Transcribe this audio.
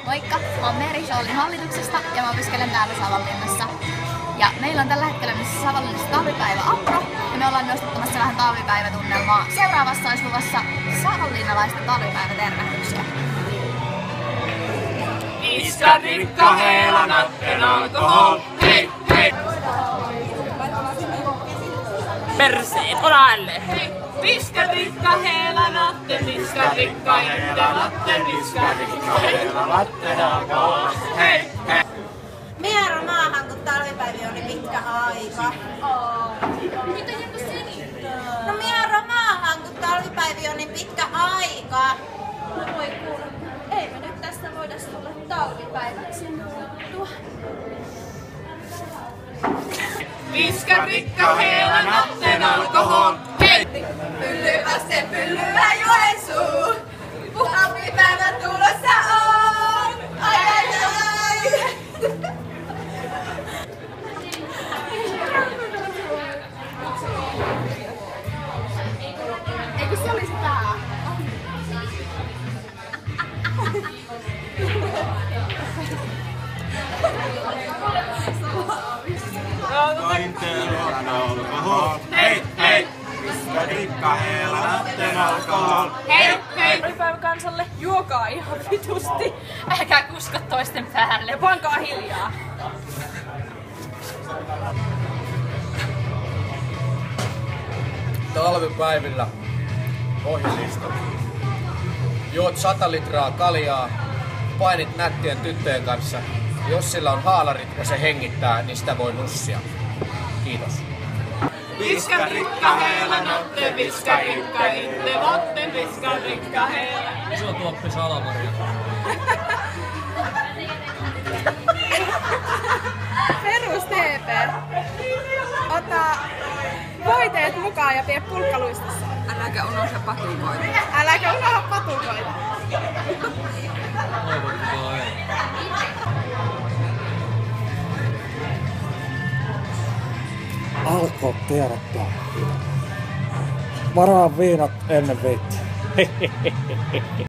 Moikka, mä oon Meri Soolin hallituksesta ja mä opiskelen täällä Savonlinnassa. Ja meillä on tällä hetkellä myös Savonlinnassa talvipäivä Apro ja me ollaan myös ottamassa vähän talvipäivätunnelmaa. Seuraavassa olisi luvassa savonlinnalaisten talvipäivätervehdyksiä. Iskarikka, heela, natten, alkohol, hei, hei! Perseet olalle! Iskarikka, heela, natten, iskarikka, heela, natten, iskarikka, heela, natten, alkohol, hei, hei! Miero maahan, kun talvipäivi on niin pitkä aika. Mitä joku selittää? No miero maahan, kun talvipäivi on niin pitkä aika. No voi kuule, ei me nyt tästä voida tulla talvipäiväksi muuttua. Iskarikka, heela, natten, alkohol, hei! Pylly vasten pyllyä Joensuun. Talvipäivä tulossa on. Ai ai ai. Eikö se olisi tää? Natten, alkohol, hei, hei! Iskarikka, heela, natten, alkohol, hei, hei! Talvipäivä kansalle, juokaa ihan vitusti. Älkää kusko toisten päälle, pankaa hiljaa. Talvipäivillä ohjelista. Juot 100 litraa kaljaa, painit nättien tyttöjen kanssa. Jos sillä on haalarit ja se hengittää, niin sitä voi nussia. Kiitos. Iskarikka, heela, natten, iskarikka, itte, natten, iskarikka, heela. Iso tuoppi salamaria. Perus TP. Ota voiteet mukaan ja pidä pulkkaluistossa. Äläkä unohda patukoita. Äläkä unohda patukoita. Alko tiedottaa. Varaa viinat ennen viittiä.